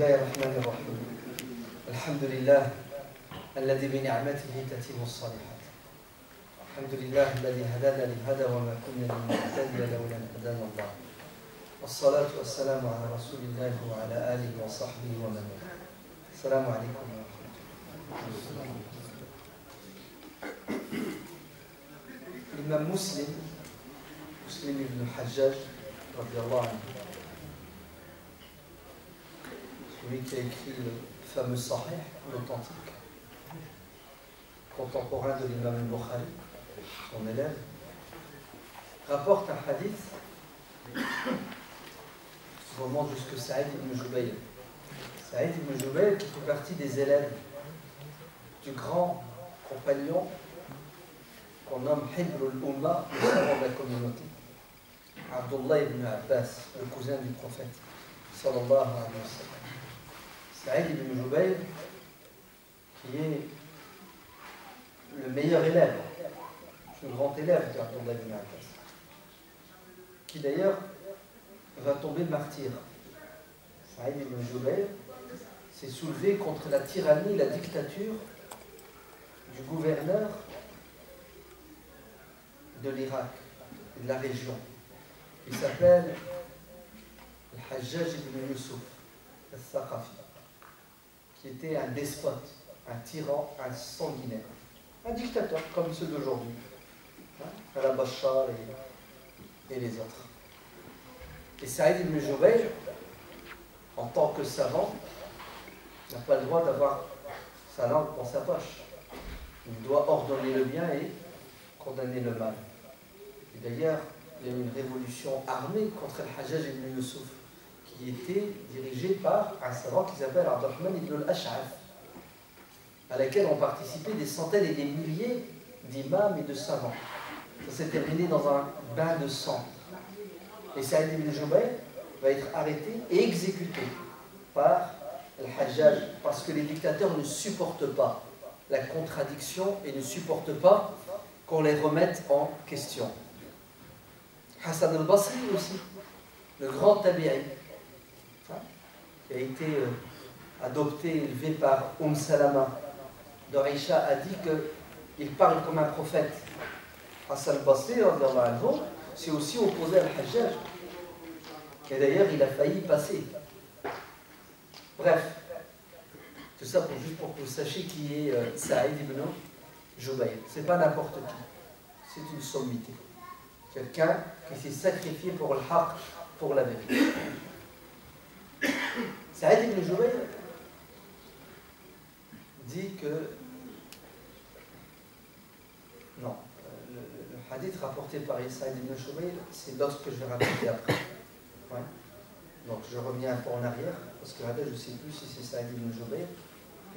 بسم الله الرحمن الرحيم الحمد لله الذي بنعمته تتم الصالحات الحمد لله الذي هدانا لهذا وما كنا لنهتدي لولا ان هدانا الله والصلاة والسلام على رسول الله وعلى آله وصحبه ومن والاه السلام عليكم ورحمة الله. L'imam Muslim ibn al-Hajjaj radiallahu anhu, celui qui a écrit le fameux Sahih, l'authentique, contemporain de l'imam al-Bukhari, son élève, rapporte un hadith qui remonte jusque Saïd ibn Jubayr. Saïd ibn Jubayr qui fait partie des élèves du grand compagnon qu'on nomme Hibr al-Umma, le savant de la communauté, Abdullah ibn Abbas, le cousin du prophète, sallallahu alayhi wa sallam. Saïd ibn Jubayr, qui est le meilleur élève, le grand élève d'Abdullah ibn Abbas, qui d'ailleurs va tomber martyr. Saïd ibn Jubayr s'est soulevé contre la tyrannie, la dictature du gouverneur de l'Irak et de la région. Il s'appelle Al-Hajjaj ibn Yusuf al-Thaqafi, qui était un despote, un tyran, un sanguinaire, un dictateur comme ceux d'aujourd'hui, Al-Bashar et les autres. Et Saïd ibn Jubayr, en tant que savant, n'a pas le droit d'avoir sa langue dans sa poche. Il doit ordonner le bien et condamner le mal. Et d'ailleurs, il y a eu une révolution armée contre Al-Hajjaj ibn Yusuf, qui était dirigée par un savant qui s'appelle Abdurrahman ibn al-Ash'af, à laquelle ont participé des centaines et des milliers d'imams et de savants. Ça s'est terminé dans un bain de sang. Et Saïd ibn Jubayr va être arrêté et exécuté par Al-Hajjaj, parce que les dictateurs ne supportent pas la contradiction et ne supportent pas qu'on les remette en question. Hassan al-Basri aussi, le grand tabi'i, qui a été adopté, élevé par Salama, dont Aïcha a dit qu'il parle comme un prophète. Hassan al-Basri, c'est aussi opposé à Al-Hajjaj, et d'ailleurs il a failli passer. Bref, tout ça juste pour que vous sachiez qui est Saïd ibn Jubayr. C'est pas n'importe qui, c'est une sommité. Quelqu'un qui s'est sacrifié pour le haqq, pour la vérité. Saïd ibn Jubayr dit que non, le hadith rapporté par Saïd ibn Jubayr, c'est l'autre que je vais raconter après. Ouais. Donc je reviens un peu en arrière, parce que là je ne sais plus si c'est Saïd ibn Jubayr,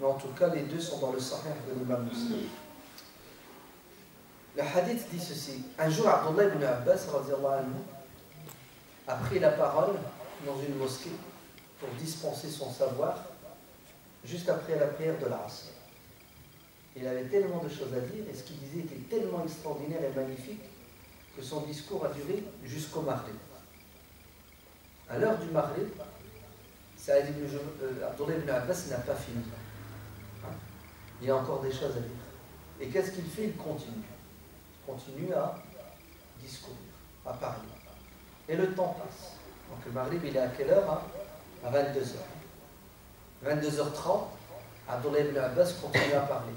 mais en tout cas les deux sont dans le Sahih de l'imam Muslim. Le hadith dit ceci. Un jour, Abdullah ibn Abbas anhu, a pris la parole dans une mosquée pour dispenser son savoir juste après la prière de l'Asr. Il avait tellement de choses à dire et ce qu'il disait était tellement extraordinaire et magnifique que son discours a duré jusqu'au Maghrib. À l'heure du Maghrib, Abdullah ibn Abbas n'a pas fini. Il y a encore des choses à dire. Et qu'est-ce qu'il fait? Il continue à discourir, à parler. Et le temps passe. Donc le Maghrib, il est à quelle heure? À 22h. 22h30, Abdullah ibn Abbas continue à parler.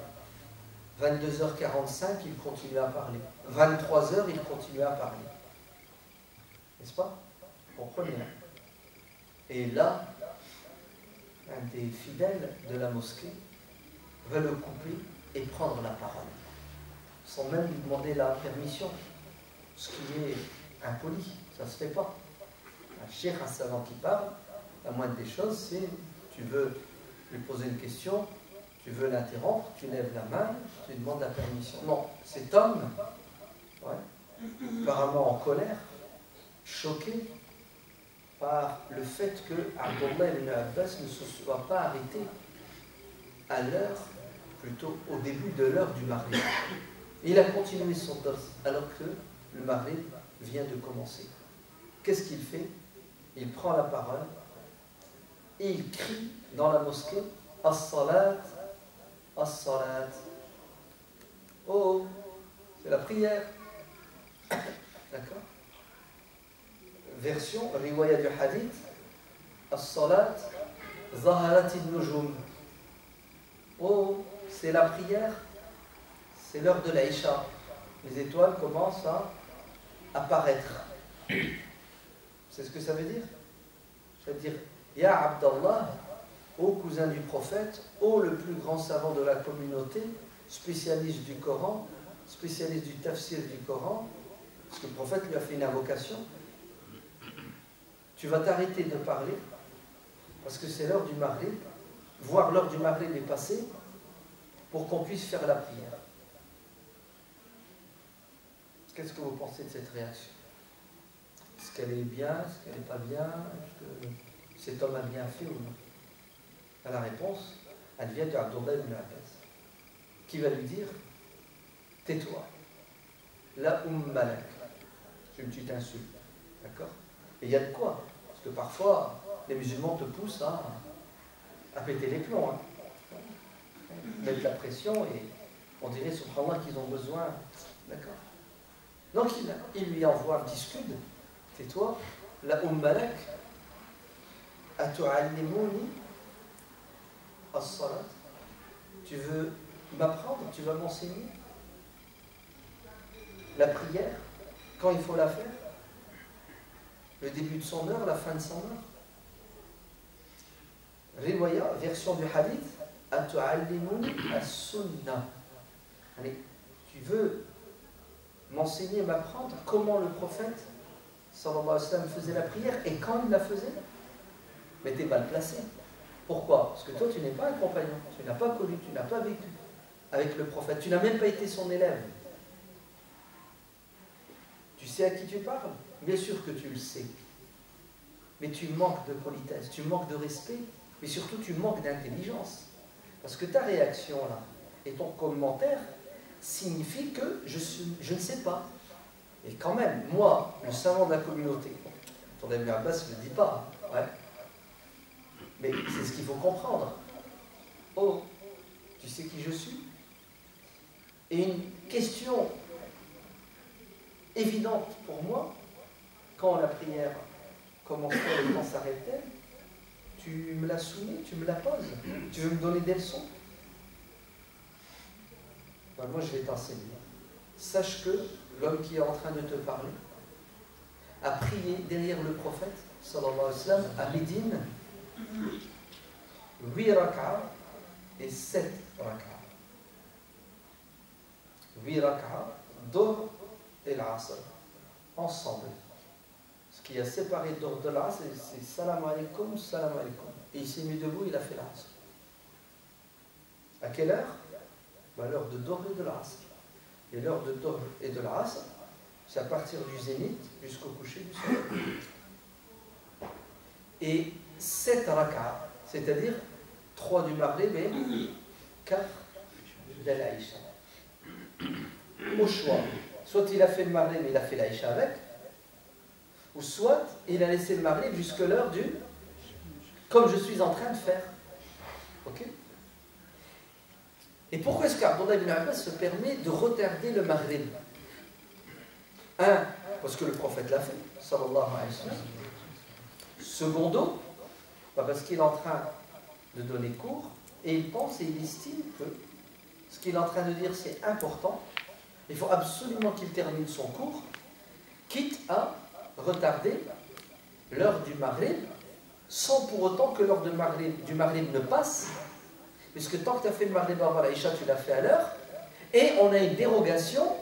22h45, il continue à parler. 23h, il continue à parler. N'est-ce pas? Vous comprenez? Et là, un des fidèles de la mosquée va le couper et prendre la parole, sans même lui demander la permission, ce qui est impoli, ça ne se fait pas. Un cheikh, un savant qui parle, la moindre des choses, c'est tu veux lui poser une question, tu veux l'interrompre, tu lèves la main, tu lui demandes la permission. Non, cet homme, apparemment en colère, choqué par le fait que Abdullah ibn Abbas ne se soit pas arrêté à l'heure, plutôt au début de l'heure du Maghrib. Il a continué son dars alors que le Maghrib vient de commencer. Qu'est-ce qu'il fait? Il prend la parole et il crie dans la mosquée As-salat, as-salat. Oh, c'est la prière. D'accord? Version, riwaya du hadith As-salat, zaharat al-nujum. Oh, c'est la prière, c'est l'heure de l'Aïcha. Les étoiles commencent à apparaître. C'est ce que ça veut dire? Ça veut dire, Ya Abdallah, ô cousin du prophète, ô le plus grand savant de la communauté, spécialiste du Coran, spécialiste du tafsir du Coran, parce que le prophète lui a fait une invocation. Tu vas t'arrêter de parler, parce que c'est l'heure du Maghrib, voire l'heure du Maghrib est passée, pour qu'on puisse faire la prière. Qu'est-ce que vous pensez de cette réaction? Est-ce qu'elle est bien? Est-ce qu'elle n'est pas bien? Est-ce que cet homme a bien fait ou non? La réponse, elle vient d'Abdullah ibn Abbas, qui va lui dire, tais-toi, la malak. C'est une petite insulte, d'accord? Et il y a de quoi? Parce que parfois, les musulmans te poussent à péter les plombs, hein. Mettre la pression et on dirait, subhanallah, qu'ils ont besoin, d'accord? Donc il lui envoie un petit scud, tais-toi, la malak, atu'allimuni as-salat. Tu veux m'apprendre, tu vas m'enseigner la prière, quand il faut la faire, le début de son heure, la fin de son heure. Riwaya, version du hadith, atu'allimuni as-sunnah. Allez, tu veux m'enseigner, m'apprendre comment le prophète sallallahu alayhi wa sallam faisait la prière et quand il la faisait? Mais tu es mal placé. Pourquoi? Parce que toi, tu n'es pas un compagnon, tu n'as pas connu, tu n'as pas vécu avec le prophète, tu n'as même pas été son élève. Tu sais à qui tu parles? Bien sûr que tu le sais. Mais tu manques de politesse, tu manques de respect, mais surtout tu manques d'intelligence. Parce que ta réaction là et ton commentaire signifie que je ne sais pas. Et quand même, moi, le savant de la communauté, ton ami Abbas ne le dit pas, ouais. Mais c'est ce qu'il faut comprendre. Oh, tu sais qui je suis? Et une question évidente pour moi, quand la prière commençait et quand s'arrêtait, tu me la soumets, tu me la poses, tu veux me donner des leçons? Ben, moi je vais t'enseigner. Sache que l'homme qui est en train de te parler a prié derrière le prophète, sallallahu alayhi wa sallam, à Médine, 8 rak'a et 7 rak'a. 8 rak'a, Dohr et l'Asr, ensemble. Ce qui a séparé Dohr de l'Asr, c'est salam alaikum, salam alaikum. Et il s'est mis debout, il a fait l'Asr. À quelle heure? Ben, l'heure de Dohr et de l'Asr. Et l'heure de Dohr et de l'Asr, c'est à partir du zénith jusqu'au coucher du soleil. Et 7 rak'a, c'est-à-dire 3 du Maghrib et 4 de l'Aïcha. Au choix, soit il a fait le Maghrib et il a fait l'Aïcha avec, ou soit il a laissé le Maghrib jusque l'heure du, comme je suis en train de faire. Ok? Et pourquoi est-ce qu'Abdullah ibn Abbas se permet de retarder le Maghrib? Un, parce que le prophète l'a fait, sallallahu alayhi wa sallam. Secondo, parce qu'il est en train de donner cours et il pense et il estime que ce qu'il est en train de dire c'est important. Il faut absolument qu'il termine son cours, quitte à retarder l'heure du Maghrib, sans pour autant que l'heure du Maghrib ne passe, puisque tant que tu as fait le Maghrib avant l'Aïcha, tu l'as fait à l'heure, et on a une dérogation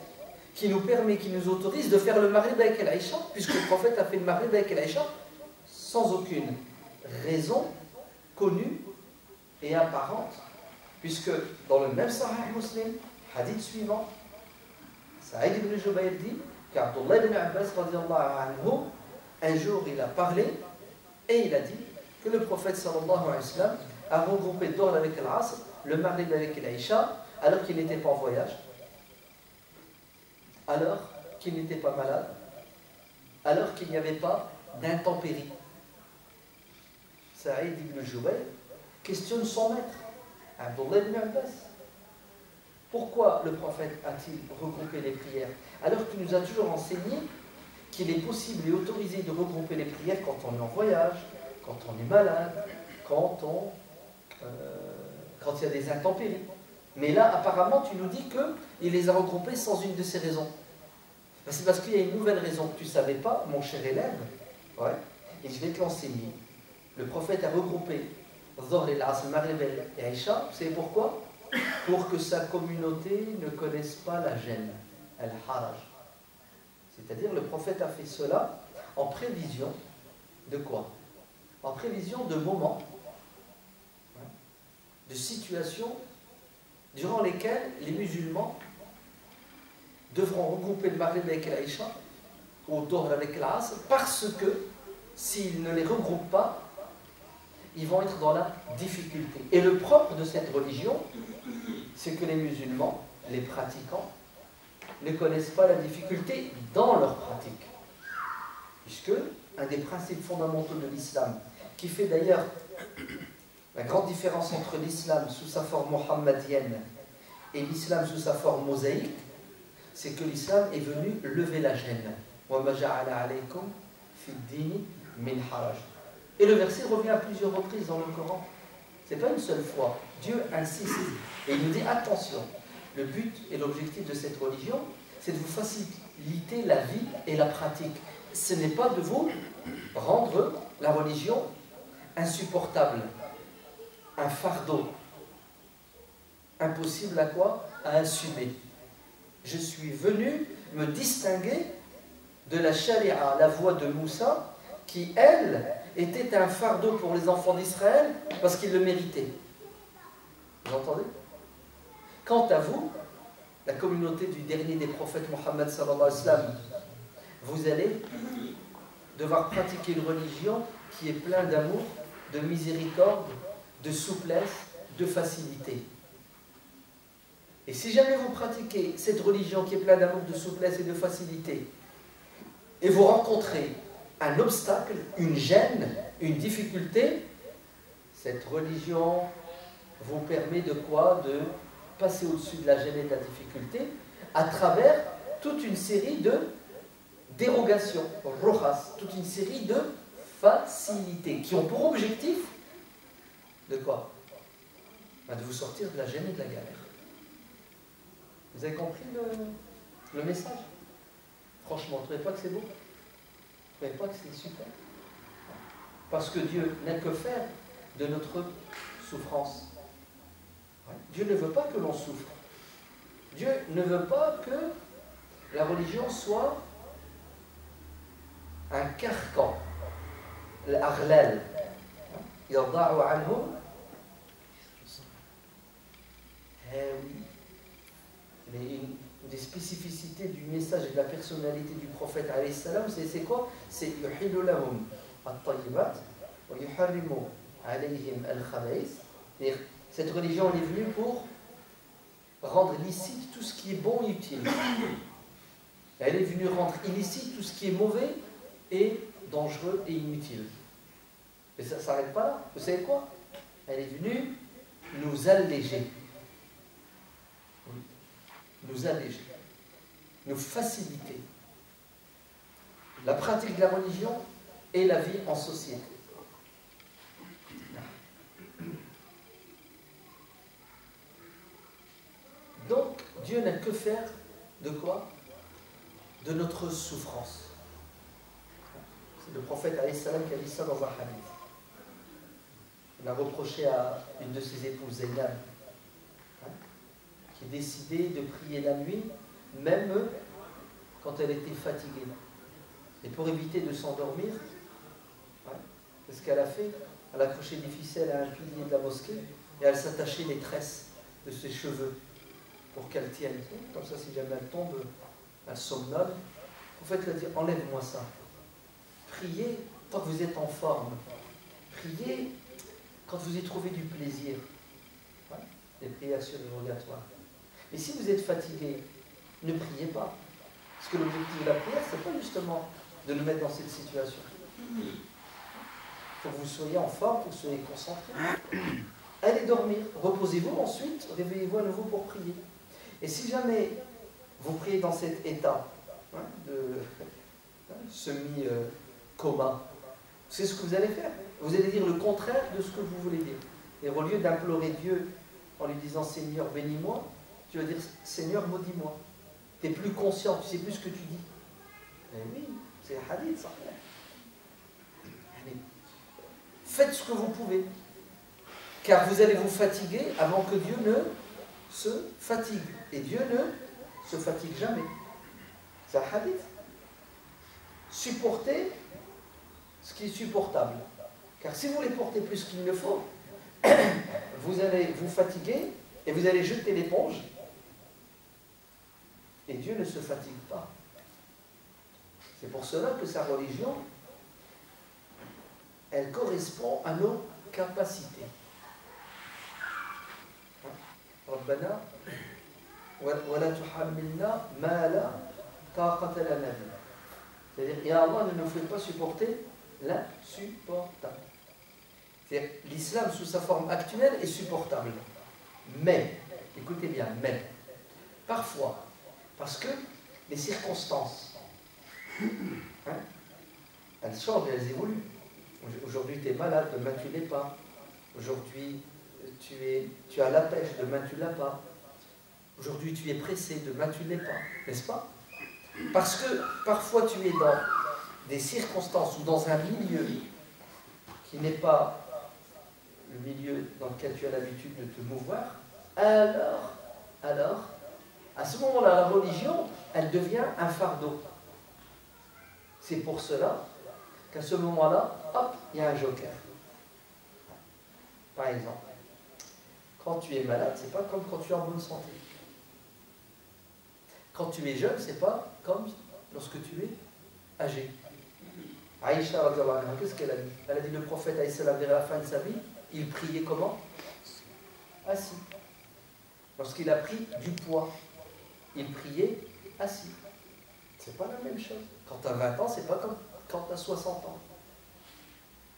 qui nous permet, qui nous autorise de faire le Maghrib avec l'Aïcha, puisque le prophète a fait le Maghrib avec l'Aïcha sans aucune raison connue et apparente, puisque dans le même Sahih Muslim, hadith suivant, Saïd ibn Jubayr dit qu'Abdullah ibn Abbas anhu, un jour il a parlé et il a dit que le prophète sallallahu alayhi wa sallam a regroupé Dohr avec l'Asr, le Maghrib avec l'Aïcha, alors qu'il n'était pas en voyage, alors qu'il n'était pas malade, alors qu'il n'y avait pas d'intempéries. Saïd ibn Jubayr, questionne son maître, Abdullah ibn Abbas. Pourquoi le prophète a-t-il regroupé les prières alors qu'il nous a toujours enseigné qu'il est possible et autorisé de regrouper les prières quand on est en voyage, quand on est malade, quand il y a des intempéries. Mais là, apparemment, tu nous dis qu'il les a regroupés sans une de ces raisons. C'est parce qu'il y a une nouvelle raison que tu ne savais pas, mon cher élève, ouais, et je vais te l'enseigner. Le prophète a regroupé Dhuhr et l'Asr, Maghrib et Aïcha. Vous savez pourquoi? Pour que sa communauté ne connaisse pas la gêne, al-haraj. C'est-à-dire, le prophète a fait cela en prévision de quoi? En prévision de moments, de situations durant lesquelles les musulmans devront regrouper le Maghrib avec l'Aïcha ou le Dhuhr avec l'Asr, parce que s'ils ne les regroupent pas, ils vont être dans la difficulté. Et le propre de cette religion, c'est que les musulmans, les pratiquants, ne connaissent pas la difficulté dans leur pratique. Puisque un des principes fondamentaux de l'islam, qui fait d'ailleurs la grande différence entre l'islam sous sa forme mohammadienne et l'islam sous sa forme mosaïque, c'est que l'islam est venu lever la gêne. Et le verset revient à plusieurs reprises dans le Coran. Ce n'est pas une seule fois. Dieu insiste. Et il nous dit, attention, le but et l'objectif de cette religion, c'est de vous faciliter la vie et la pratique. Ce n'est pas de vous rendre la religion insupportable, un fardeau, impossible à quoi? À assumer. Je suis venu me distinguer de la charia, la voie de Moussa, qui, elle, était un fardeau pour les enfants d'Israël parce qu'ils le méritaient. Vous entendez? Quant à vous, la communauté du dernier des prophètes, Mohammed sallallahu alayhi wa sallam, vous allez devoir pratiquer une religion qui est pleine d'amour, de miséricorde, de souplesse, de facilité. Et si jamais vous pratiquez cette religion qui est pleine d'amour, de souplesse et de facilité, et vous rencontrez un obstacle, une gêne, une difficulté, cette religion vous permet de quoi? De passer au-dessus de la gêne et de la difficulté à travers toute une série de dérogations, rojas, toute une série de facilités qui ont pour objectif de quoi? De vous sortir de la gêne et de la galère. Vous avez compris le message? Franchement, vous ne trouvez pas que c'est beau? Vous ne trouvez pas que c'est super? Parce que Dieu n'a que faire de notre souffrance. Dieu ne veut pas que l'on souffre. Dieu ne veut pas que la religion soit un carcan. L'aghlal. Yarda'u anhum. Eh oui. Une des spécificités du message et de la personnalité du prophète alayhi salam, c'est quoi? C'est yuhilu lahum at-tayyibat wa yuharrimu alayhim al-khaba'ith. Cette religion elle est venue pour rendre licite tout ce qui est bon et utile. Elle est venue rendre illicite tout ce qui est mauvais et dangereux et inutile. Mais ça ne s'arrête pas là. Vous savez quoi? Elle est venue nous alléger. Nous alléger. Nous faciliter la pratique de la religion et la vie en société. Donc, Dieu n'a que faire de quoi? De notre souffrance. C'est le prophète alayhi salam qui a dit ça dans un hadith. Il a reproché à une de ses épouses, Zaynab, qui décidait de prier la nuit, même quand elle était fatiguée. Et pour éviter de s'endormir, qu'est-ce qu'elle a fait? Elle a accroché des ficelles à un pilier de la mosquée et elle s'attachait les tresses de ses cheveux pour qu'elle tienne. Comme ça, si jamais elle tombe, elle somnole. En fait, elle a dit, enlève-moi ça. Priez tant que vous êtes en forme. Priez quand vous y trouvez du plaisir. Les prières surérogatoires. Mais si vous êtes fatigué, ne priez pas. Parce que l'objectif de la prière, ce n'est pas justement de nous mettre dans cette situation. faut que vous soyez en forme, que vous soyez concentrés. Allez dormir, reposez-vous, ensuite réveillez-vous à nouveau pour prier. Et si jamais vous priez dans cet état de semi-coma, c'est ce que vous allez faire. Vous allez dire le contraire de ce que vous voulez dire. Et au lieu d'implorer Dieu en lui disant Seigneur, bénis-moi, tu vas dire Seigneur, maudis-moi. Tu es plus conscient, tu sais plus ce que tu dis. Mais oui, c'est un hadith, ça. Faites ce que vous pouvez, car vous allez vous fatiguer avant que Dieu ne se fatigue. Et Dieu ne se fatigue jamais. C'est un hadith. Supportez ce qui est supportable. Car si vous les portez plus qu'il ne faut, vous allez vous fatiguer et vous allez jeter l'éponge. Et Dieu ne se fatigue pas. C'est pour cela que sa religion, elle correspond à nos capacités. Rabbana, wa la tuhammilna ma la taqata lana bihi. C'est-à-dire, Ya Allah ne nous fait pas supporter l'insupportable. C'est-à-dire, l'islam sous sa forme actuelle est supportable. Mais, écoutez bien, mais, parfois, parce que les circonstances, elles changent et elles évoluent. Aujourd'hui, tu es malade, demain tu ne l'es pas. Aujourd'hui, tu as la pêche, demain tu ne l'as pas. Aujourd'hui, tu es pressé, demain tu ne l'es pas. N'est-ce pas? Parce que parfois tu es dans des circonstances ou dans un milieu qui n'est pas le milieu dans lequel tu as l'habitude de te mouvoir, alors, à ce moment-là, la religion, elle devient un fardeau. C'est pour cela qu'à ce moment-là, hop, il y a un joker. Par exemple, quand tu es malade, c'est pas comme quand tu es en bonne santé. Quand tu es jeune, c'est pas comme lorsque tu es âgé. Aïcha, qu'est-ce qu'elle a dit? Elle a dit le prophète, vers la fin de sa vie, il priait comment? Assis. Lorsqu'il a pris du poids, il priait assis. C'est pas la même chose. Quand tu as 20 ans, c'est pas comme quand tu as 60 ans.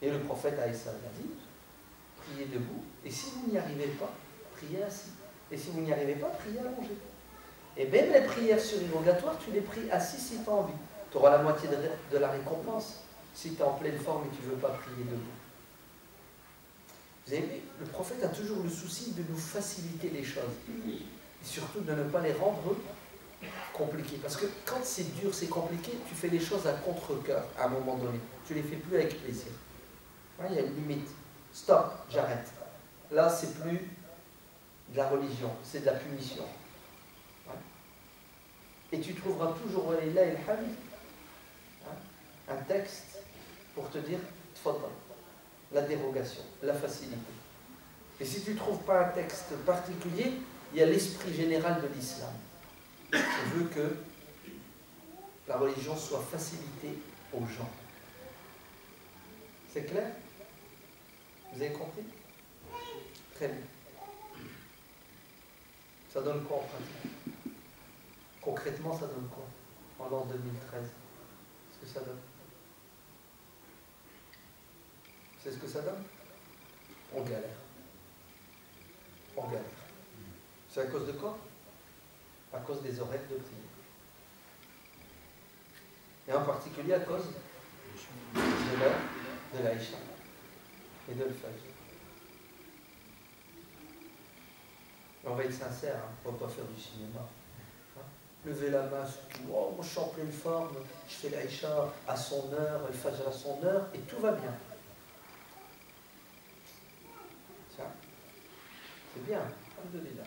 Et le prophète Aïssa a dit, priez debout, et si vous n'y arrivez pas, priez assis. Et si vous n'y arrivez pas, priez allongé. Et même les prières surérogatoires, tu les pries assis si tu as envie. Tu auras la moitié de la récompense si tu es en pleine forme et que tu ne veux pas prier debout. Vous avez vu, le prophète a toujours le souci de nous faciliter les choses. Et surtout de ne pas les rendre compliquées. Parce que quand c'est dur, c'est compliqué, tu fais les choses à contre-cœur à un moment donné. Tu ne les fais plus avec plaisir. Il y a une limite. Stop, j'arrête. Là, c'est plus de la religion, c'est de la punition. Et tu trouveras toujours un texte pour te dire la dérogation, la facilité. Et si tu ne trouves pas un texte particulier, il y a l'esprit général de l'islam. Je veux que la religion soit facilitée aux gens. C'est clair? Vous avez compris? Très bien. Ça donne quoi en pratique? Concrètement, ça donne quoi en l'an 2013? Qu'est-ce que ça donne? C'est ce que ça donne? On galère. On galère. C'est à cause de quoi? À cause des horaires de prière. Et en particulier à cause de l'heure de l'Aïcha et de l'Fajr. On va être sincère, on ne va pas faire du cinéma. Lever la main, oh, je suis en pleine forme, je fais l'Aïcha à son heure, le Fajr à son heure, et tout va bien. Tiens, c'est bien,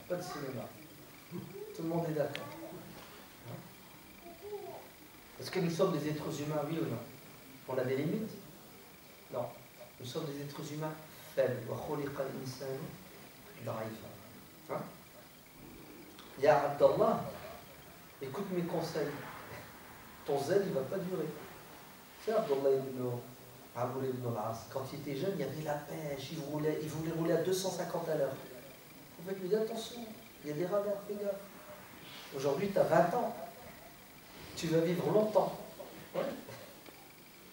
pas de cinéma. Tout le monde est d'accord. Est-ce que nous sommes des êtres humains, oui ou non? On a des limites? Non. Nous sommes des êtres humains faibles. Hein? Ya Abdallah, écoute mes conseils. Ton zèle, il ne va pas durer. C'est Abdallah ibn Amr ibn al-As. Quand il était jeune, il y avait la pêche, il voulait rouler à 250 à l'heure. Vous faites lui dire attention, il y a des radars, fais gaffe. Aujourd'hui, tu as 20 ans. Tu vas vivre longtemps. Ouais.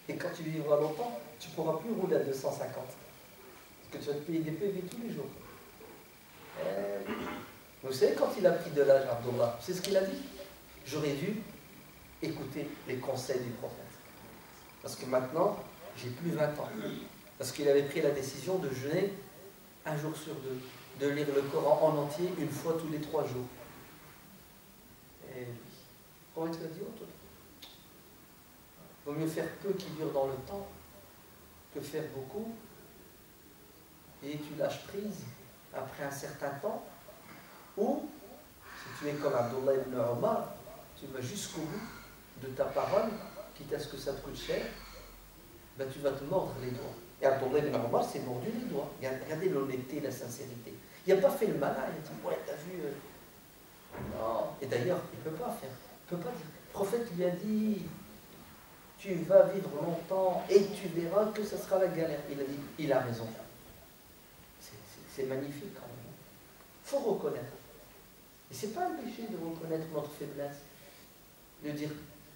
Et quand tu vivras longtemps, tu ne pourras plus rouler à 250. Parce que tu vas te payer des PV tous les jours. Vous savez, quand il a pris de l'âge, Abdullah, c'est ce qu'il a dit. J'aurais dû écouter les conseils du prophète. Parce que maintenant, j'ai plus 20 ans. Parce qu'il avait pris la décision de jeûner un jour sur deux, de lire le Coran en entier une fois tous les 3 jours. Et comment il te l'a dit, toi? Il vaut mieux faire peu qui dure dans le temps que faire beaucoup et tu lâches prise après un certain temps, ou si tu es comme Abdullah ibn Omar, tu vas jusqu'au bout de ta parole, quitte à ce que ça te coûte cher, ben tu vas te mordre les doigts. Et Abdullah ibn Omar s'est mordu les doigts. Regardez l'honnêteté, la sincérité. Il n'a pas fait le malin, il a dit ouais, t'as vu. Non. Et d'ailleurs, il ne peut pas faire. Il ne peut pas dire. Le prophète lui a dit tu vas vivre longtemps et tu verras que ce sera la galère. Il a dit il a raison. C'est magnifique quand même. Il faut reconnaître. Et ce n'est pas un péché de reconnaître notre faiblesse. De dire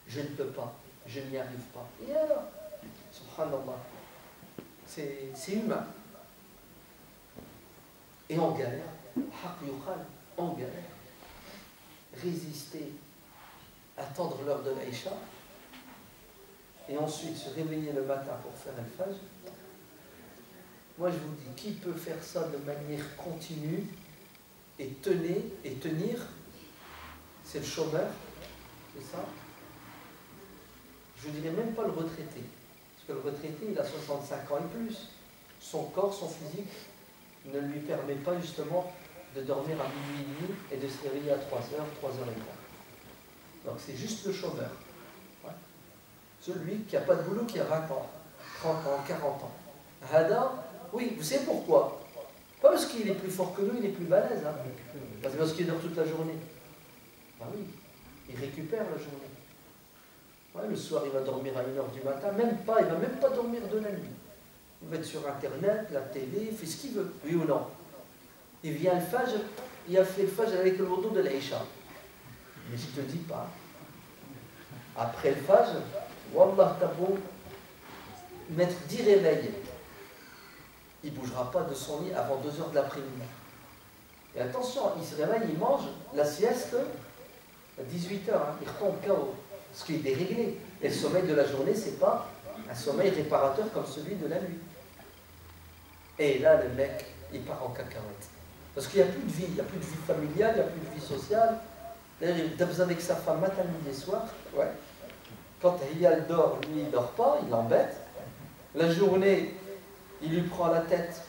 je ne peux pas, je n'y arrive pas. Et alors, subhanallah, c'est humain. Et on galère. On galère. Résister, attendre l'heure de l'Aïcha, et ensuite se réveiller le matin pour faire le Fajr. Moi je vous dis, qui peut faire ça de manière continue et tenir, c'est le chômeur, c'est ça. Je ne dirais même pas le retraité, parce que le retraité il a 65 ans et plus. Son corps, son physique ne lui permet pas justement de dormir à minuit et demi et de se réveiller à 3h, 3h15. Donc c'est juste le chômeur. Ouais. Celui qui n'a pas de boulot, qui a 20 ans, 30 ans, 40 ans. Hada, oui, vous savez pourquoi? Pas parce qu'il est plus fort que nous, il est plus balèze. Hein. C'est parce qu'il dort toute la journée. Ah oui, il récupère la journée. Ouais, le soir, il va dormir à 1h du matin, même pas, il ne va même pas dormir de la nuit. Il va être sur Internet, la télé, il fait ce qu'il veut, oui ou non. Il vient le Fajr, il a fait le Fajr avec le wudu de l'Aïcha. Mais je ne te dis pas. Après le Fajr, Wallah, t'as beau mettre 10 réveils, il ne bougera pas de son lit avant 2h de l'après-midi. Et attention, il se réveille, il mange la sieste à 18h, hein, il retombe KO. Parce qu'il est déréglé. Et le sommeil de la journée, ce n'est pas un sommeil réparateur comme celui de la nuit. Et là, le mec, il part en cacahuète. Parce qu'il n'y a plus de vie, il n'y a plus de vie familiale, il n'y a plus de vie sociale. Il a besoin avec sa femme matin, midi et soir. Ouais. Quand Riyal dort, lui, il ne dort pas, il l'embête. La journée, il lui prend la tête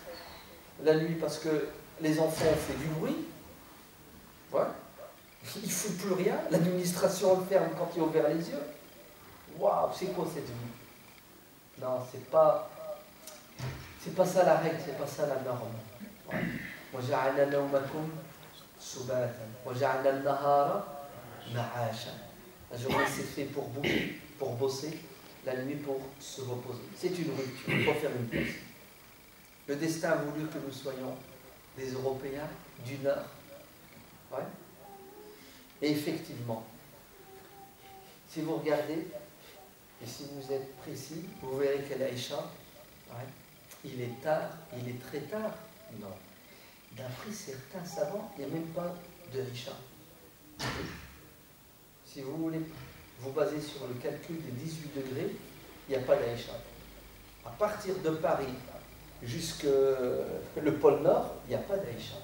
la nuit parce que les enfants ont fait du bruit. Ouais. Il ne fout plus rien. L'administration le ferme quand il a ouvert les yeux. Waouh, c'est quoi cette vie? Non, c'est pas ça la règle, c'est pas ça la norme. Ouais. وَجَعَلْنَا نَوْمَكُمْ سُبَاتًا وَجَعَلْنَا النَّهَارَ مَعَاشًا. La journée c'est fait pour bouger, pour bosser, la nuit pour se reposer. C'est une rupture, il faut faire une pause. Le destin a voulu que nous soyons des Européens du Nord. Ouais. Et effectivement, si vous regardez, et si vous êtes précis, vous verrez qu'elle Aïcha, ouais, il est tard, il est très tard. Non. D'après certains savants, il n'y a même pas de Aïcha. Si vous voulez vous baser sur le calcul des 18 degrés, il n'y a pas d'Aïcha. À partir de Paris jusqu'au pôle Nord, il n'y a pas d'Aïcha.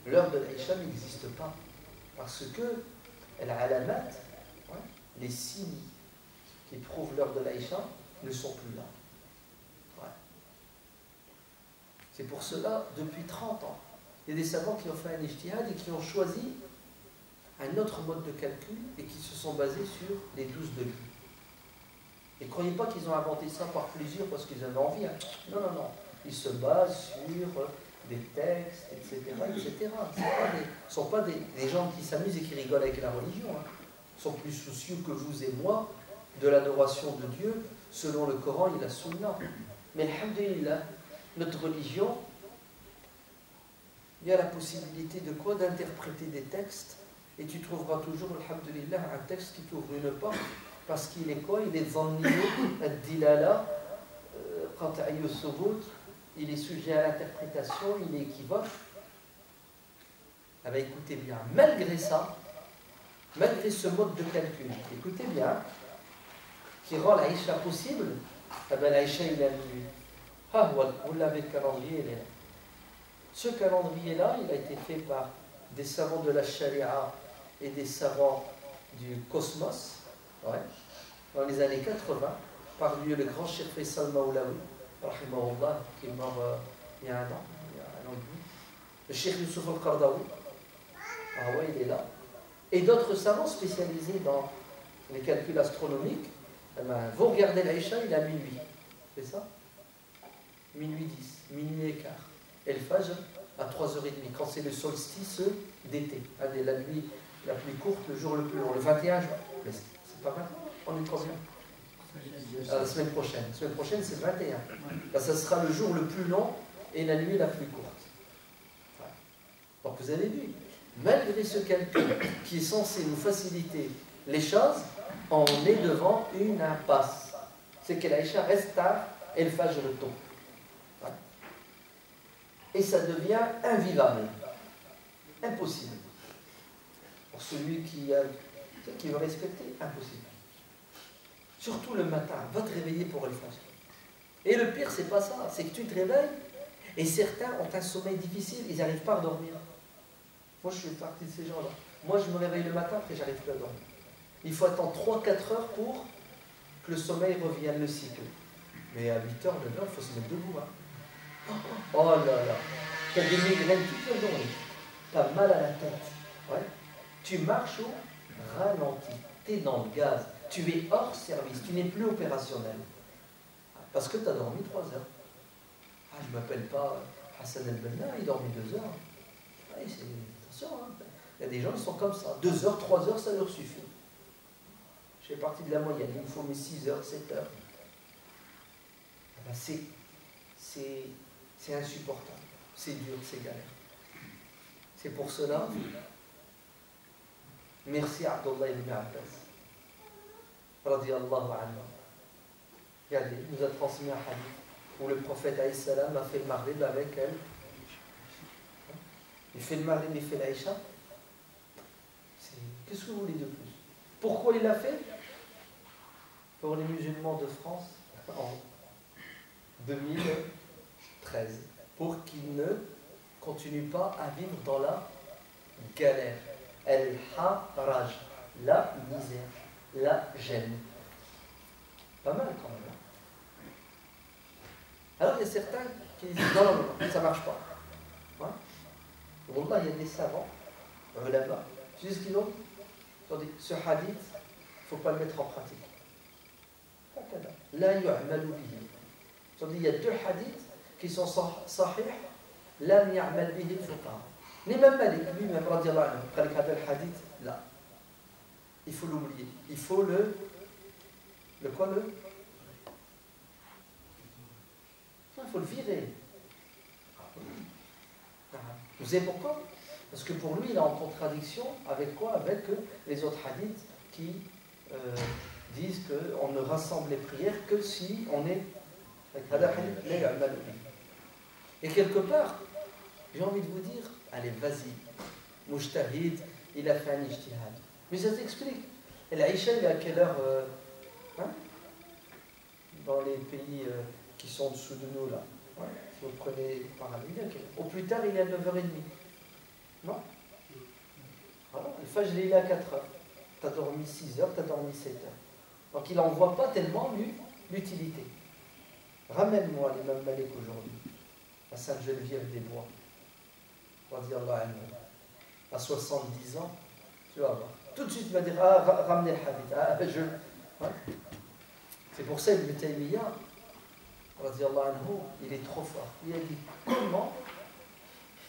L'heure de l'Aïcha n'existe pas. Parce que l'alamat, ouais, les signes qui prouvent l'heure de l'Aïcha ne sont plus là. Ouais. C'est pour cela, depuis 30 ans, il y a des savants qui ont fait un ijtihad et qui ont choisi un autre mode de calcul et qui se sont basés sur les 12 degrés. Et ne croyez pas qu'ils ont inventé ça par plaisir parce qu'ils avaient envie. Hein. Non, non, non. Ils se basent sur des textes, etc. etc. Ce ne sont pas des gens qui s'amusent et qui rigolent avec la religion. Hein. Ils sont plus soucieux que vous et moi de l'adoration de Dieu selon le Coran et la Sunna. Mais alhamdulillah, notre religion, il y a la possibilité de quoi? D'interpréter des textes et tu trouveras toujours, alhamdulillah, un texte qui t'ouvre une porte Parce qu'il est quoi? Il est zanniyo, ad-dilala, qat'iyyu thubut, il est sujet à l'interprétation, il est équivoque. Ah ben écoutez bien, malgré ça, malgré ce mode de calcul, écoutez bien, qui rend l'Aïcha possible, ah ben l'Aïcha il a dit, ah vous l'avez, le calendrier, il est là. Ce calendrier-là, il a été fait par des savants de la Sharia et des savants du cosmos, ouais, dans les années 80, parmi eux le grand Cheikh Faisal Maulawi, rahimahullah, qui est mort il y a un an et demi, le Cheikh Youssouf Al-Qardawi, ah ouais, il est là, et d'autres savants spécialisés dans les calculs astronomiques. Eh ben, vous regardez l'Aïcha, il est à minuit, c'est ça? Minuit 10, minuit et quart. Et le Fajr à 3h30, quand c'est le solstice d'été, la nuit la plus courte, le jour le plus long, le 21 juin. Mais c'est pas maintenant, on est combien? La semaine prochaine. La semaine prochaine, c'est le 21. Là, ça sera le jour le plus long et la nuit la plus courte. Voilà. Donc vous avez vu, malgré ce calcul qui est censé nous faciliter les choses, on est devant une impasse. C'est que l'Aïcha reste tard et le Fajr tôt. Voilà. Et ça devient invivable, impossible. Pour celui qui veut respecter, impossible. Surtout le matin, va te réveiller pour le Fajr. Et le pire, c'est pas ça, c'est que tu te réveilles et certains ont un sommeil difficile, ils n'arrivent pas à dormir. Moi, je fais partie de ces gens-là. Moi, je me réveille le matin, après, j'arrive plus à dormir. Il faut attendre 3-4 heures pour que le sommeil revienne, le cycle. Mais à 8h, 9h, il faut se mettre debout. Hein. Oh là là, tu as des migraines toute la journée, tu as mal à la tête. Ouais. Tu marches au ralenti, tu es dans le gaz, tu es hors service, tu n'es plus opérationnel. Parce que tu as dormi 3 heures. Ah, je ne m'appelle pas Hassan El-Benna, il dormi 2 heures. Ouais, attention, hein. Il y a des gens qui sont comme ça. 2 heures, 3 heures, ça leur suffit. Je fais partie de la moyenne, il me faut mes 6 heures, 7 heures. Ah ben c'est insupportable, c'est dur, c'est galère. C'est pour cela, merci à Abdullah ibn Abbas, radiyallahu anhu. Regardez, il nous a transmis un hadith où le prophète alayhi salam a fait le maghrib avec elle. Il fait le maghrib, il fait l'Aïcha. Qu'est-ce que vous voulez de plus? Pourquoi il l'a fait? Pour les musulmans de France en 2013, pour qu'ils ne continuent pas à vivre dans la galère, el-haraj, la misère, la gêne. Pas mal quand même. Alors il y a certains qui disent non, non, non, ça ne marche pas. Hein? Wallah, il y a des savants, là-bas, tu sais ce qu'ils ont? Ils ont dit, ce hadith, il ne faut pas le mettre en pratique. La yu'malu bihi. Ils ont dit, il y a 2 hadiths qui sont sahih, la yu'mal bihi al-fuqaha. L'imam Malik, lui-même, radiyallahu anhu, quand il a le hadith, là, il faut l'oublier. Il faut le quoi, il faut le virer. Vous savez pourquoi? Parce que pour lui, il est en contradiction avec quoi? Avec les autres hadiths qui disent qu'on ne rassemble les prières que si on est... Et quelque part, j'ai envie de vous dire, allez, vas-y, Mujtahid, il a fait un ijtihad. Mais ça s'explique. Et l'Aïcha, il est à quelle heure hein? Dans les pays qui sont en dessous de nous, là. Ouais. Si vous prenez par année, au plus tard, il est à 9h30. Non? Voilà. Le Fajr, il est à 4h. Tu as dormi 6 heures, tu as dormi 7 heures. Donc il n'en voit pas tellement l'utilité. Ramène-moi l'imam Malik aujourd'hui, à Sainte-Geneviève-des-Bois, à 70 ans, tu vas voir. Tout de suite, tu vas dire, ah, ramenez le hadith. Ah, ouais. C'est pour ça que Ibn Taymiyyah, il est trop fort. Il a dit, comment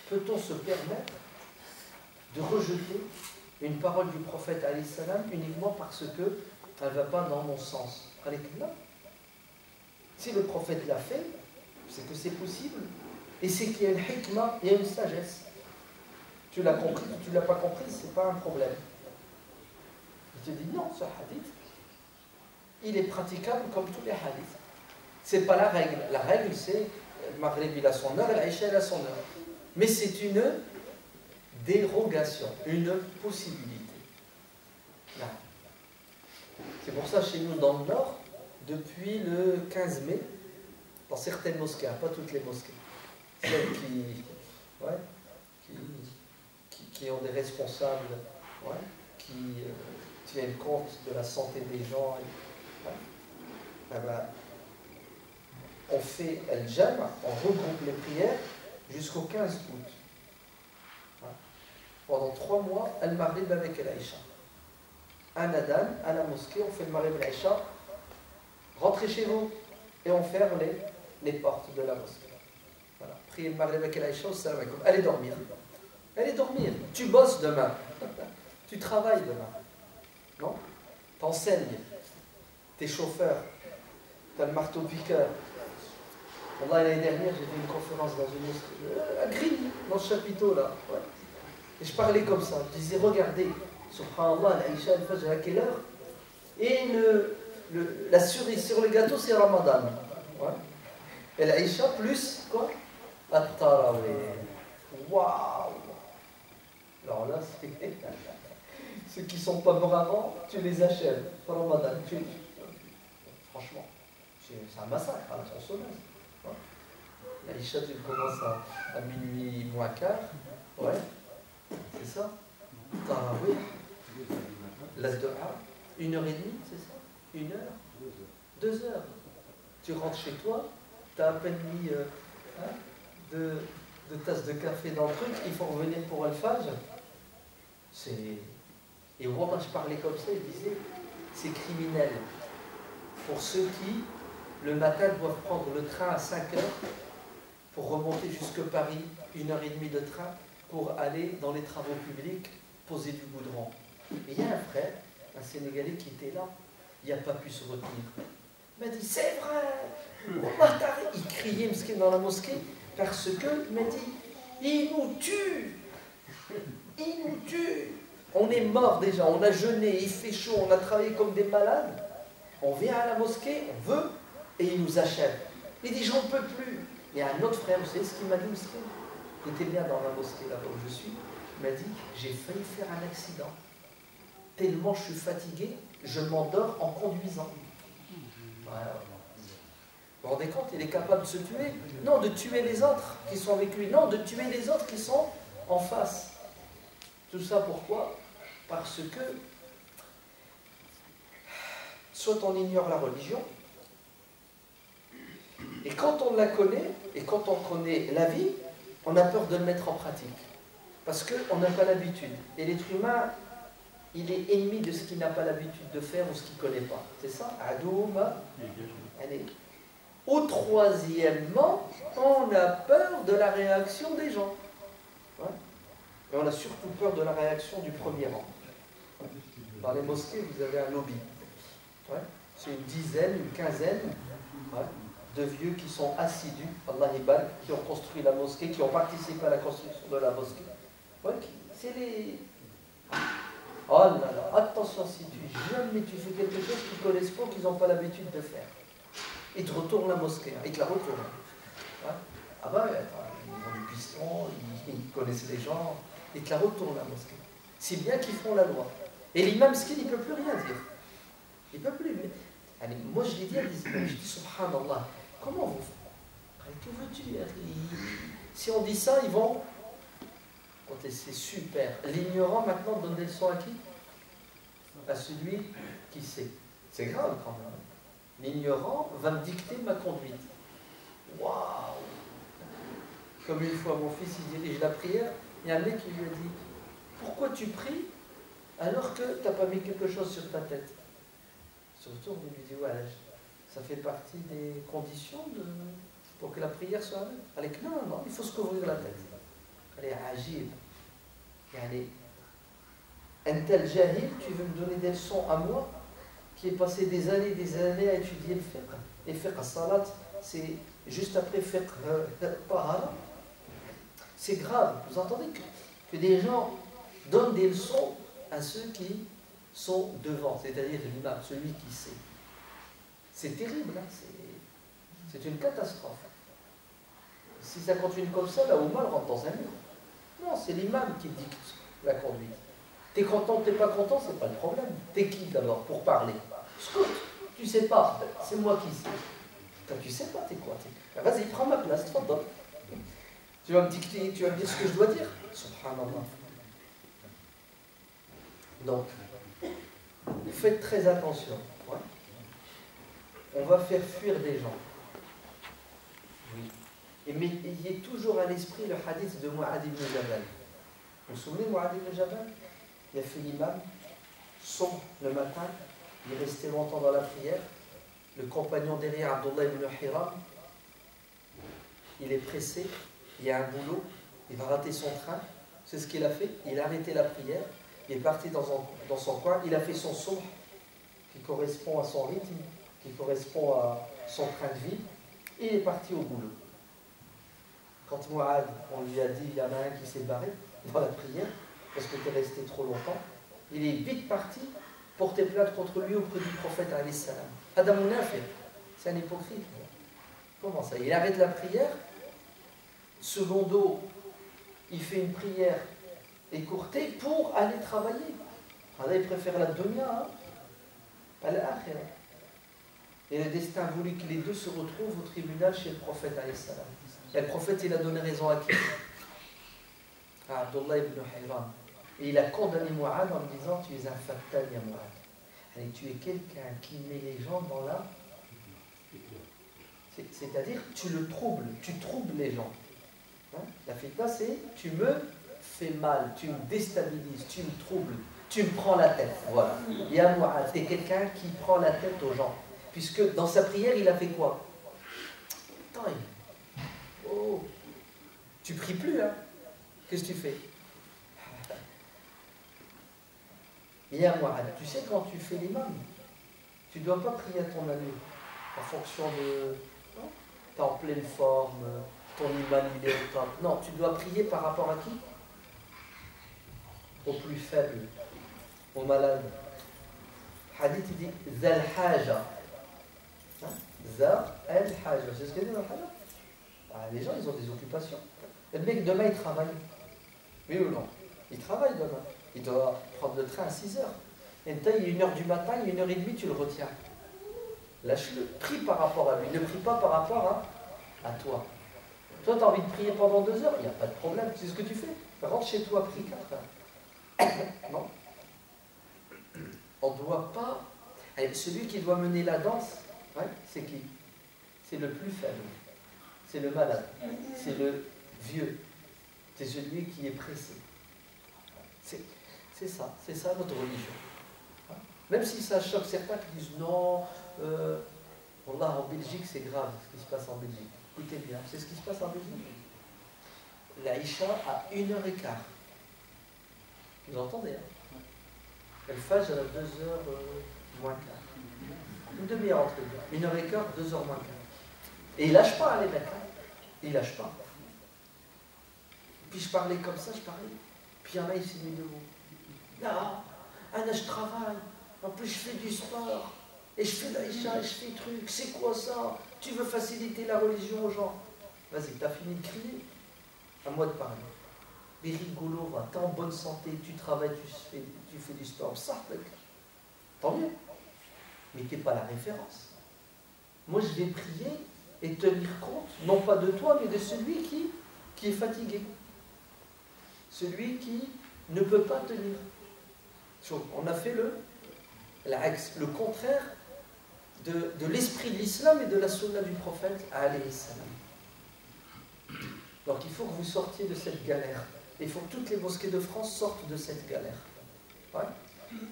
peut-on se permettre de rejeter une parole du prophète alayhi salam uniquement parce qu'elle ne va pas dans mon sens? Si le prophète l'a fait, c'est que c'est possible. Et c'est qu'il y a une hikmah, il y a une sagesse. Tu l'as compris ou tu ne l'as pas compris, ce n'est pas un problème. Il te dit non, ce hadith, il est praticable comme tous les hadiths. Ce n'est pas la règle. La règle, c'est le Maghrib il a son heure et l'Aïcha il a son heure. Mais c'est une dérogation, une possibilité. C'est pour ça, chez nous, dans le Nord, depuis le 15 mai, dans certaines mosquées, pas toutes les mosquées, celles qui ont des responsables, qui tiennent compte de la santé des gens, on fait el-jam, on regroupe les prières jusqu'au 15 août. Pendant 3 mois, al-Maghrib avec l'Aïcha. Un adhan à la mosquée, on fait le Maghrib et l'Aïcha, rentrez chez vous et on ferme les portes de la mosquée. Voilà. Priez le Maghrib avec l'Aïcha, allez dormir. Allez dormir. Tu bosses demain. Tu travailles demain. Non? T'enseignes. T'es chauffeur. T'as le marteau-piqueur. L'année dernière, j'ai fait une conférence dans une mosquée, à Grigny, dans ce chapiteau là. Ouais. Et je parlais comme ça. Je disais, regardez, subhanallah, l'Aïcha, elle fait à quelle heure? Et la cerise sur le gâteau, c'est Ramadan. Ouais. Et l'Aïcha, plus quoi? At-Tarawih. Waouh! Alors là, ceux qui ne sont pas bravants, tu les achèves. Ramadan, franchement, c'est un massacre à la tronçonneuse. L'Aïcha, tu commences à minuit moins quart. Ouais, c'est ça. Tarawih. La Doha, 1h30, c'est ça? 1 heure? 2 heures. Tu rentres chez toi, tu as à peine mis deux tasses de café dans le truc, il faut revenir pour Al-Fajr. Et moi, je parlais comme ça, il disait, c'est criminel pour ceux qui, le matin, doivent prendre le train à 5 heures pour remonter jusque Paris, 1h30 de train, pour aller dans les travaux publics, poser du goudron. Et il y a un frère, un Sénégalais qui était là, il n'a pas pu se retenir. Il m'a dit, c'est vrai, il criait dans la mosquée, parce que, il m'a dit, il nous tue, il nous tue. On est mort déjà, on a jeûné, il fait chaud, on a travaillé comme des malades. On vient à la mosquée, on veut, et il nous achève. Il dit, j'en peux plus. Il y a un autre frère, vous savez ce qu'il m'a dit, il était bien dans la mosquée là-bas où je suis. Il m'a dit, j'ai failli faire un accident. Tellement je suis fatigué, je m'endors en conduisant. Voilà. Vous vous rendez compte, il est capable de se tuer? Non, de tuer les autres qui sont avec lui. Non, de tuer les autres qui sont en face. Tout ça pourquoi? Parce que soit on ignore la religion, et quand on la connaît, et quand on connaît la vie, on a peur de le mettre en pratique. Parce qu'on n'a pas l'habitude. Et l'être humain, il est ennemi de ce qu'il n'a pas l'habitude de faire ou ce qu'il ne connaît pas. C'est ça? Adouma. Allez. Ou troisièmement, on a peur de la réaction des gens. Ouais. Et on a surtout peur de la réaction du premier rang. Dans les mosquées, vous avez un lobby. Ouais. C'est une dizaine, une quinzaine de vieux qui sont assidus, Allah Ibal, qui ont construit la mosquée, qui ont participé à la construction de la mosquée. Ouais. C'est les... Oh là là, attention, si jamais tu fais quelque chose qu'ils ne connaissent pas, qu'ils n'ont pas l'habitude de faire. Ils te retournent la mosquée, ils te la retournent. Ouais. Ah ben, ils ont du piston, ils connaissent les gens, ils te la retournent la mosquée. Si bien qu'ils font la loi. Et l'imam Skin, il ne peut plus rien dire. Il ne peut plus. Allez, moi, je l'ai dit à l'islam, je dis subhanallah, comment vous faites? Que veux-tu dire? Si on dit ça, ils vont... C'est super. L'ignorant, maintenant, donne des leçons à qui? À celui qui sait. C'est grave, quand même. L'ignorant va me dicter ma conduite. Waouh! Comme une fois, mon fils, il dirige la prière, il y a un mec qui lui a dit, pourquoi tu pries alors que tu n'as pas mis quelque chose sur ta tête? Surtout, on lui dit, ouais, ça fait partie des conditions pour que la prière soit... Allez, non, il faut se couvrir la tête. Allez, agir. Allez, un tel jahil, tu veux me donner des leçons à moi, qui ai passé des années à étudier le fiqh. Et fiqh as-salat, c'est juste après fiqh tahara. C'est grave. Vous entendez que des gens donnent des leçons à ceux qui sont devant, c'est-à-dire l'imam, celui qui sait. C'est terrible, hein, c'est une catastrophe. Si ça continue comme ça, la Oumma rentre dans un mur. Non, c'est l'imam qui dicte la conduite. T'es content, t'es pas content, c'est pas le problème. T'es qui d'abord pour parler? Scout, tu sais pas, c'est moi qui sais. Toi, tu sais pas, t'es quoi? Vas-y, prends ma place, tfadal. Tu vas me dicter, tu vas me dire ce que je dois dire. Subhanallah. Donc, faites très attention. Ouais. On va faire fuir des gens. Oui. Mais ayez toujours à l'esprit le hadith de Mu'adh ibn Jabal. Vous vous souvenez de Mu'adh ibn Jabal? Il a fait l'imam, sombre le matin, il est resté longtemps dans la prière. Le compagnon derrière, Abdullah ibn Hiram, il est pressé, il y a un boulot, il va rater son train. C'est ce qu'il a fait, il a arrêté la prière, il est parti dans son coin, il a fait son sombre qui correspond à son rythme, qui correspond à son train de vie, et il est parti au boulot. Quand Mu'adh, on lui a dit, il y en a un qui s'est barré dans la prière, parce que tu es resté trop longtemps, il est vite parti porter plainte contre lui auprès du prophète alayhi salam. Adam Munafir, c'est un hypocrite. Comment ça? Il arrête la prière, secondo, il fait une prière écourtée pour aller travailler. Allah, il préfère la dunya à l'akhirah. Et le destin a voulu que les deux se retrouvent au tribunal chez le prophète alayhi salam. Et le prophète, il a donné raison à qui? À Abdullah ibn Hiram. Et il a condamné Mu'adh en lui disant, tu es un fattan, ya Mu'adh. Et tu es quelqu'un qui met les gens dans la... C'est-à-dire, tu le troubles, tu troubles les gens. Hein? La fitna, c'est, tu me fais mal, tu me déstabilises, tu me troubles, tu me prends la tête. Voilà. Ya Mu'adh, c'est quelqu'un qui prend la tête aux gens. Puisque dans sa prière, il a fait quoi? Attends, oh, tu pries plus, hein? Qu'est-ce que tu fais? Ya Mu'adh, tu sais quand tu fais l'imam, tu ne dois pas prier à ton allure, en fonction de... Tu es en pleine forme, ton imam il est au top. Non, tu dois prier par rapport à qui? Au plus faible, au malade. Hadith il dit Zal Haja. Zal Haja. C'est ce qu'il dit dans le hadith. Les gens ils ont des occupations. Le mec demain il travaille. Oui ou non? Il travaille demain. Il doit prendre le train à 6 heures. Et il est 1h du matin, il est 1h30, tu le retiens. Lâche-le, prie par rapport à lui, ne prie pas par rapport à toi. Toi, tu as envie de prier pendant 2 heures, il n'y a pas de problème, tu sais ce que tu fais. Rentre chez toi, prie 4 heures. Non. On ne doit pas... Allez, celui qui doit mener la danse, ouais, c'est qui? C'est le plus faible. C'est le malade. C'est le vieux. C'est celui qui est pressé. C'est ça notre religion. Même si ça choque certains qui disent non, Wallah, en Belgique c'est grave ce qui se passe en Belgique. Écoutez bien, c'est ce qui se passe en Belgique. L'Aïcha à 1h15. Vous entendez, hein? Elle fajr à 2h moins quart. Une demi-heure entre deux. 1h15, 2h moins quart. Et il lâche pas, les mecs. Hein? Il lâche pas. Puis je parlais comme ça, je parlais. Puis il y en a, il s'est mis debout. Non, Anna, je travaille. En plus, je fais du sport. Et je fais l'Aïcha, et je fais des trucs. C'est quoi ça? Tu veux faciliter la religion aux gens? Vas-y, t'as fini de crier. À moi de parler. Mais rigolo, va, t'es en bonne santé, tu travailles, tu fais du sport. Ça, tant mieux. Mais t'es pas la référence. Moi, je vais prier et tenir compte, non pas de toi, mais de celui qui est fatigué. Celui qui ne peut pas tenir. On a fait le contraire de l'esprit de l'islam et de la sunna du prophète alayhi salam. Donc il faut que vous sortiez de cette galère. Il faut que toutes les mosquées de France sortent de cette galère. Ouais.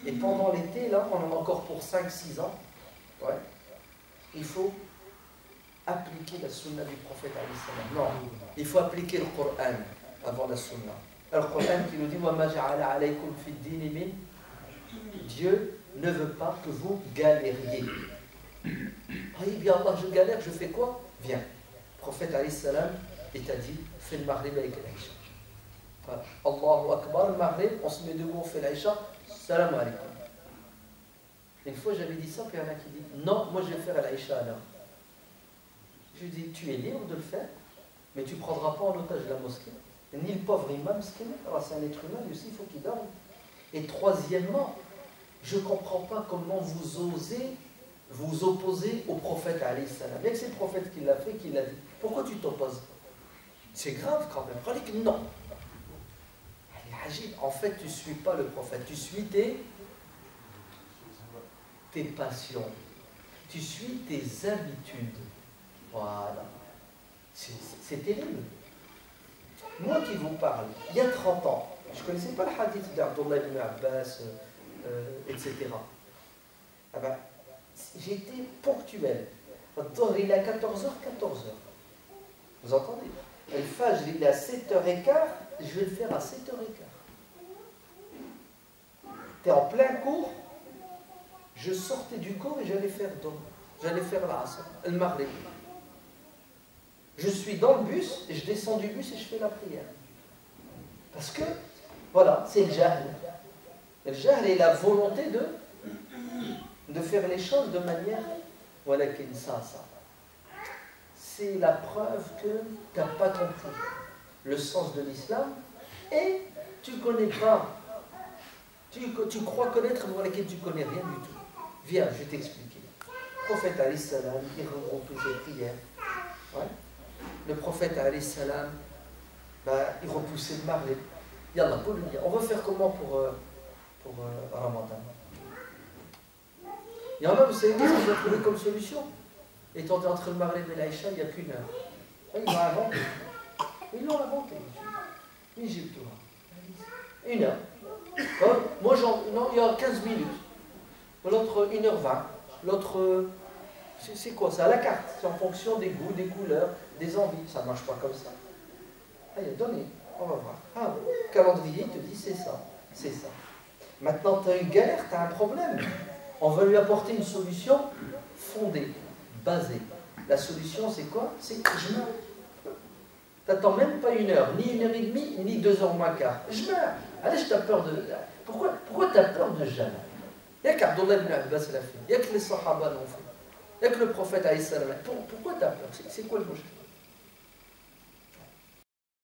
Et pendant l'été, là, on en a encore pour 5-6 ans. Ouais. Il faut appliquer la sunna du prophète alayhi salam. Non, il faut appliquer le Coran avant la sunna. Alors, le Coran qui nous dit wa ma ja'ala alaykum fi d-din min. Dieu ne veut pas que vous galériez. Ah oui, bien Allah, je galère, je fais quoi? Viens. Le prophète alayhi salam, il t'a dit, fais le maghrib avec l'Aïcha. Voilà. Allahu Akbar, le maghrib, on se met debout, on fait l'Aïcha, salam alaikum. Une fois j'avais dit ça, puis il y en a qui dit non, moi je vais faire l'Aïcha alors. Je lui dis tu es libre de le faire, mais tu ne prendras pas en otage la mosquée. Ni le pauvre imam, c'est un être humain, lui aussi il faut qu'il dorme. Et troisièmement, je ne comprends pas comment vous osez vous opposer au prophète alayhi salam. Il y a que c'est le prophète qui l'a fait, qui l'a dit. Pourquoi tu t'opposes? C'est grave quand même. Khalik, non. En fait, tu ne suis pas le prophète, tu suis tes passions, tu suis tes habitudes. Voilà. C'est terrible. Moi qui vous parle, il y a 30 ans, je ne connaissais pas le hadith d'Abdullah ibn Abbas, etc. Ah ben, j'étais ponctuel. Il est à 14h, 14h. Vous entendez? Le Fajr, il est à 7h15, je vais le faire à 7h15. Tu es en plein cours, je sortais du cours et j'allais faire l'Asr, le Maghrib. Je suis dans le bus, et je descends du bus et je fais la prière. Parce que, voilà, c'est le jahl. Le jahl est la volonté de faire les choses de manière, voilà, ça. C'est la preuve que tu n'as pas compris le sens de l'islam et tu ne connais pas. Tu crois connaître, mais voilà, tu ne connais rien du tout. Viens, je vais t'expliquer. Le prophète alayhi salam, il regroupait ses prières. Ouais. Le prophète alayhi salam, il repoussait le Maghrib. Yallah, pour lui dire, on va faire comment pour Ramadan? Il y en a, vous savez, qu'est-ce qu'ils ont trouvé comme solution? Étant entre le Maghrib et l'Aïcha, il n'y a qu'une heure. Ils l'ont inventé. Ils l'ont inventé. Égypte. Une heure. Moi, non, il y a 15 minutes. L'autre, 1h20. L'autre, c'est quoi? C'est à la carte. C'est en fonction des goûts, des couleurs, des envies. Ça ne marche pas comme ça. Allez, donnez. On va voir. Ah, le calendrier te dit c'est ça. C'est ça. Maintenant, tu as une galère, tu as un problème. On va lui apporter une solution fondée, basée. La solution, c'est quoi? C'est que je meurs. Tu n'attends même pas 1 heure, ni 1h30, ni 2h moins quart. Je meurs. Allez, tu as peur de... Pourquoi tu as peur de jamais? Il n'y a qu'Abdullah ibn Abbas l'a fait. Il n'y a que les Sahaba l'ont fait. Il n'y a que le prophète alayhi salam. Pourquoi tu as peur? C'est quoi le projet?